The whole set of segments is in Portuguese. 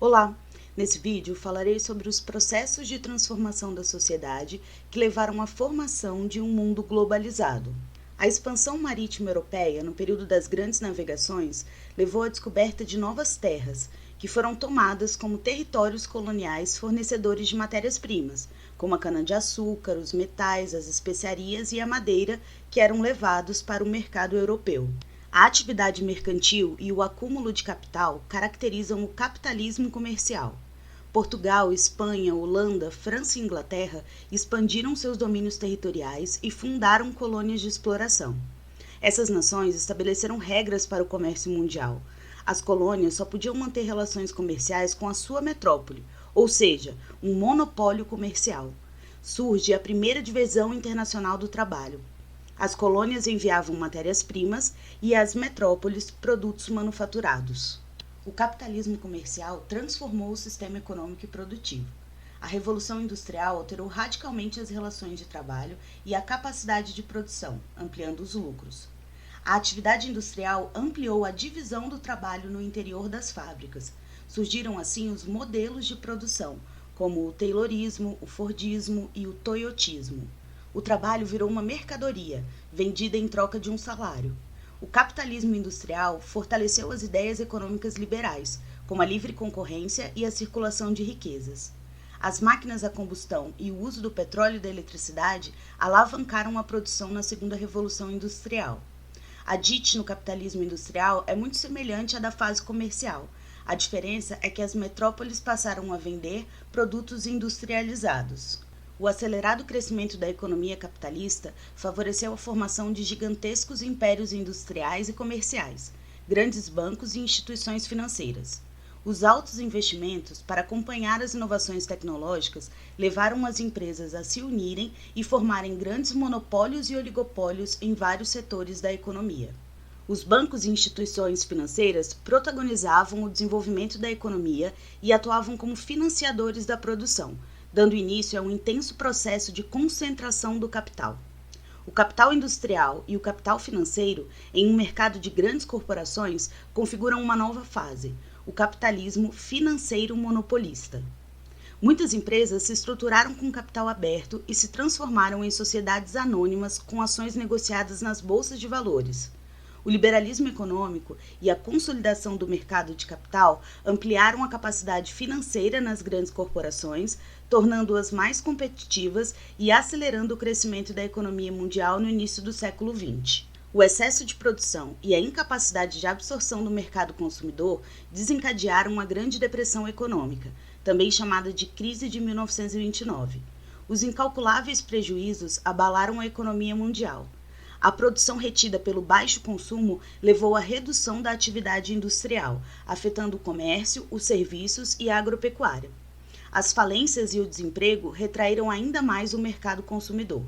Olá! Nesse vídeo falarei sobre os processos de transformação da sociedade que levaram à formação de um mundo globalizado. A expansão marítima europeia no período das grandes navegações levou à descoberta de novas terras, que foram tomadas como territórios coloniais fornecedores de matérias-primas, como a cana-de-açúcar, os metais, as especiarias e a madeira, que eram levados para o mercado europeu. A atividade mercantil e o acúmulo de capital caracterizam o capitalismo comercial. Portugal, Espanha, Holanda, França e Inglaterra expandiram seus domínios territoriais e fundaram colônias de exploração. Essas nações estabeleceram regras para o comércio mundial. As colônias só podiam manter relações comerciais com a sua metrópole, ou seja, um monopólio comercial. Surge a primeira divisão internacional do trabalho. As colônias enviavam matérias-primas e as metrópoles produtos manufaturados. O capitalismo comercial transformou o sistema econômico e produtivo. A Revolução Industrial alterou radicalmente as relações de trabalho e a capacidade de produção, ampliando os lucros. A atividade industrial ampliou a divisão do trabalho no interior das fábricas. Surgiram assim os modelos de produção, como o taylorismo, o fordismo e o toyotismo. O trabalho virou uma mercadoria, vendida em troca de um salário. O capitalismo industrial fortaleceu as ideias econômicas liberais, como a livre concorrência e a circulação de riquezas. As máquinas a combustão e o uso do petróleo e da eletricidade alavancaram a produção na segunda revolução industrial. A dite no capitalismo industrial é muito semelhante à da fase comercial. A diferença é que as metrópoles passaram a vender produtos industrializados. O acelerado crescimento da economia capitalista favoreceu a formação de gigantescos impérios industriais e comerciais, grandes bancos e instituições financeiras. Os altos investimentos para acompanhar as inovações tecnológicas levaram as empresas a se unirem e formarem grandes monopólios e oligopólios em vários setores da economia. Os bancos e instituições financeiras protagonizavam o desenvolvimento da economia e atuavam como financiadores da produção, dando início a um intenso processo de concentração do capital. O capital industrial e o capital financeiro, em um mercado de grandes corporações, configuram uma nova fase, o capitalismo financeiro monopolista. Muitas empresas se estruturaram com capital aberto e se transformaram em sociedades anônimas com ações negociadas nas bolsas de valores. O liberalismo econômico e a consolidação do mercado de capital ampliaram a capacidade financeira nas grandes corporações, tornando-as mais competitivas e acelerando o crescimento da economia mundial no início do século XX. O excesso de produção e a incapacidade de absorção do mercado consumidor desencadearam a Grande Depressão Econômica, também chamada de Crise de 1929. Os incalculáveis prejuízos abalaram a economia mundial. A produção retida pelo baixo consumo levou à redução da atividade industrial, afetando o comércio, os serviços e a agropecuária. As falências e o desemprego retraíram ainda mais o mercado consumidor.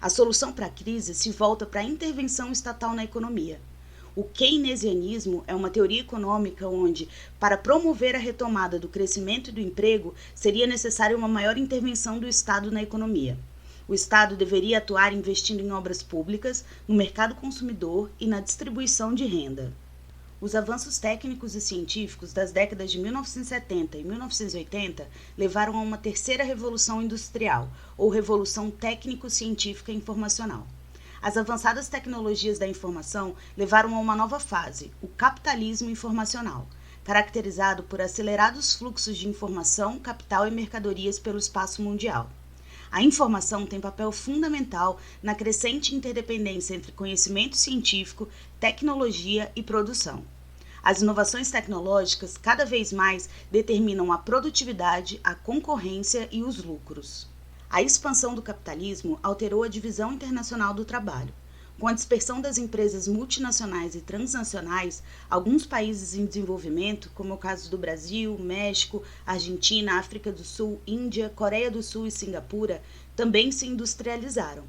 A solução para a crise se volta para a intervenção estatal na economia. O keynesianismo é uma teoria econômica onde, para promover a retomada do crescimento e do emprego, seria necessária uma maior intervenção do Estado na economia. O Estado deveria atuar investindo em obras públicas, no mercado consumidor e na distribuição de renda. Os avanços técnicos e científicos das décadas de 1970 e 1980 levaram a uma terceira revolução industrial, ou revolução técnico-científica informacional. As avançadas tecnologias da informação levaram a uma nova fase, o capitalismo informacional, caracterizado por acelerados fluxos de informação, capital e mercadorias pelo espaço mundial. A informação tem papel fundamental na crescente interdependência entre conhecimento científico, tecnologia e produção. As inovações tecnológicas cada vez mais determinam a produtividade, a concorrência e os lucros. A expansão do capitalismo alterou a divisão internacional do trabalho. Com a dispersão das empresas multinacionais e transnacionais, alguns países em desenvolvimento, como é o caso do Brasil, México, Argentina, África do Sul, Índia, Coreia do Sul e Singapura, também se industrializaram.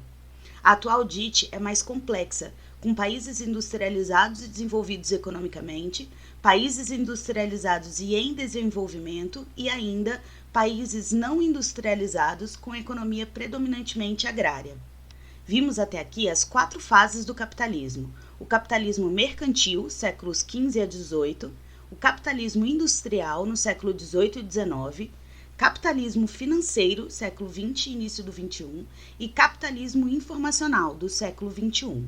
A atual dite é mais complexa, com países industrializados e desenvolvidos economicamente, países industrializados e em desenvolvimento e ainda países não industrializados com economia predominantemente agrária. Vimos até aqui as 4 fases do capitalismo: o capitalismo mercantil, séculos XV a XVIII, o capitalismo industrial no século XVIII e XIX, capitalismo financeiro, século XX e início do XXI, e capitalismo informacional, do século XXI.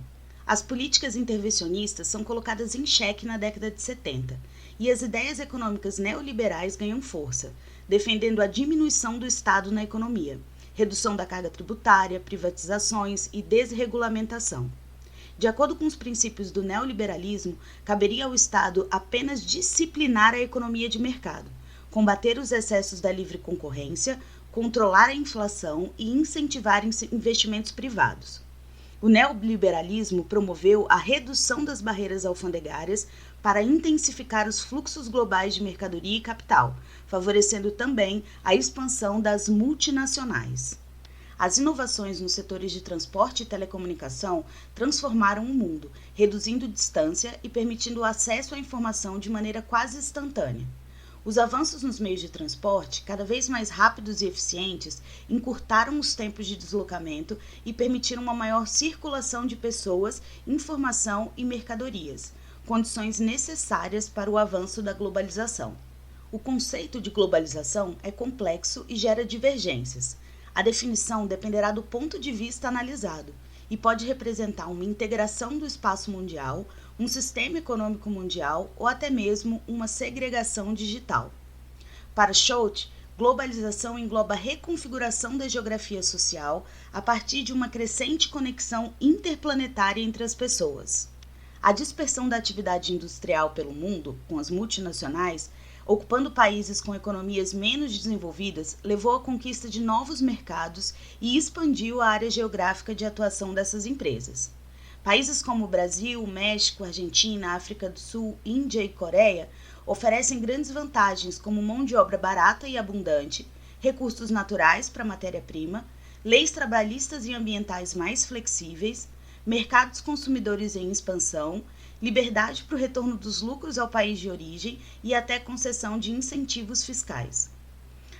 As políticas intervencionistas são colocadas em xeque na década de 70, e as ideias econômicas neoliberais ganham força, defendendo a diminuição do Estado na economia, redução da carga tributária, privatizações e desregulamentação. De acordo com os princípios do neoliberalismo, caberia ao Estado apenas disciplinar a economia de mercado, combater os excessos da livre concorrência, controlar a inflação e incentivar investimentos privados. O neoliberalismo promoveu a redução das barreiras alfandegárias para intensificar os fluxos globais de mercadoria e capital, favorecendo também a expansão das multinacionais. As inovações nos setores de transporte e telecomunicação transformaram o mundo, reduzindo distância e permitindo o acesso à informação de maneira quase instantânea. Os avanços nos meios de transporte, cada vez mais rápidos e eficientes, encurtaram os tempos de deslocamento e permitiram uma maior circulação de pessoas, informação e mercadorias, condições necessárias para o avanço da globalização. O conceito de globalização é complexo e gera divergências. A definição dependerá do ponto de vista analisado e pode representar uma integração do espaço mundial, um sistema econômico mundial ou até mesmo uma segregação digital. Para Schultz, globalização engloba a reconfiguração da geografia social a partir de uma crescente conexão interplanetária entre as pessoas. A dispersão da atividade industrial pelo mundo, com as multinacionais, ocupando países com economias menos desenvolvidas, levou à conquista de novos mercados e expandiu a área geográfica de atuação dessas empresas. Países como Brasil, México, Argentina, África do Sul, Índia e Coreia oferecem grandes vantagens como mão de obra barata e abundante, recursos naturais para matéria-prima, leis trabalhistas e ambientais mais flexíveis, mercados consumidores em expansão, liberdade para o retorno dos lucros ao país de origem e até concessão de incentivos fiscais.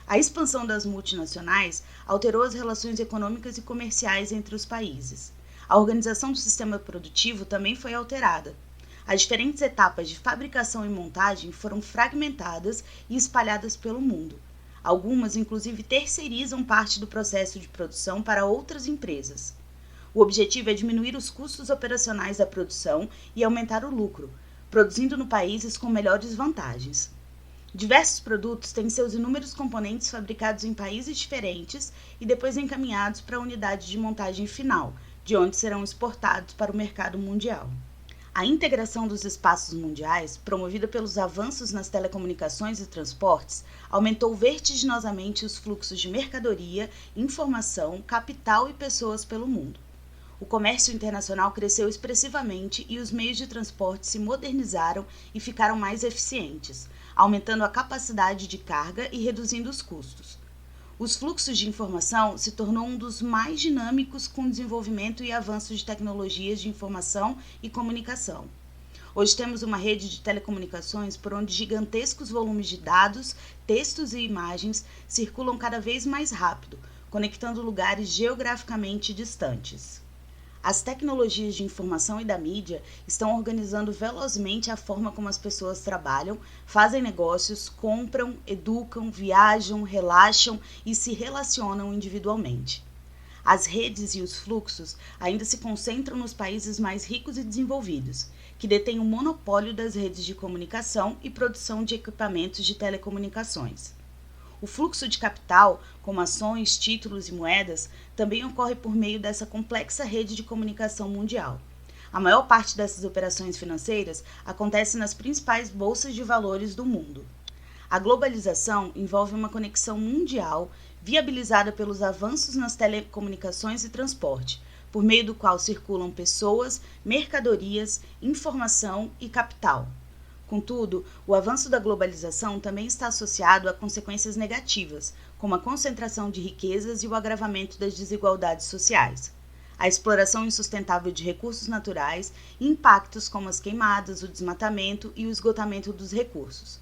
A expansão das multinacionais alterou as relações econômicas e comerciais entre os países. A organização do sistema produtivo também foi alterada. As diferentes etapas de fabricação e montagem foram fragmentadas e espalhadas pelo mundo. Algumas, inclusive, terceirizam parte do processo de produção para outras empresas. O objetivo é diminuir os custos operacionais da produção e aumentar o lucro, produzindo no países com melhores vantagens. Diversos produtos têm seus inúmeros componentes fabricados em países diferentes e depois encaminhados para a unidade de montagem final, de onde serão exportados para o mercado mundial. A integração dos espaços mundiais, promovida pelos avanços nas telecomunicações e transportes, aumentou vertiginosamente os fluxos de mercadoria, informação, capital e pessoas pelo mundo. O comércio internacional cresceu expressivamente e os meios de transporte se modernizaram e ficaram mais eficientes, aumentando a capacidade de carga e reduzindo os custos. Os fluxos de informação se tornou um dos mais dinâmicos com o desenvolvimento e avanço de tecnologias de informação e comunicação. Hoje temos uma rede de telecomunicações por onde gigantescos volumes de dados, textos e imagens circulam cada vez mais rápido, conectando lugares geograficamente distantes. As tecnologias de informação e da mídia estão organizando velozmente a forma como as pessoas trabalham, fazem negócios, compram, educam, viajam, relaxam e se relacionam individualmente. As redes e os fluxos ainda se concentram nos países mais ricos e desenvolvidos, que detêm o monopólio das redes de comunicação e produção de equipamentos de telecomunicações. O fluxo de capital, como ações, títulos e moedas, também ocorre por meio dessa complexa rede de comunicação mundial. A maior parte dessas operações financeiras acontece nas principais bolsas de valores do mundo. A globalização envolve uma conexão mundial viabilizada pelos avanços nas telecomunicações e transporte, por meio do qual circulam pessoas, mercadorias, informação e capital. Contudo, o avanço da globalização também está associado a consequências negativas, como a concentração de riquezas e o agravamento das desigualdades sociais. A exploração insustentável de recursos naturais e impactos como as queimadas, o desmatamento e o esgotamento dos recursos.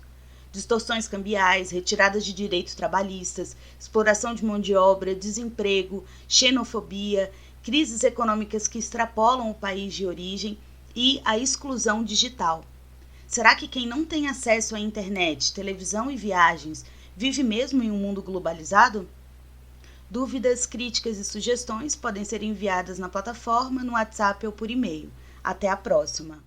Distorções cambiais, retiradas de direitos trabalhistas, exploração de mão de obra, desemprego, xenofobia, crises econômicas que extrapolam o país de origem e a exclusão digital. Será que quem não tem acesso à internet, televisão e viagens vive mesmo em um mundo globalizado? Dúvidas, críticas e sugestões podem ser enviadas na plataforma, no WhatsApp ou por e-mail. Até a próxima!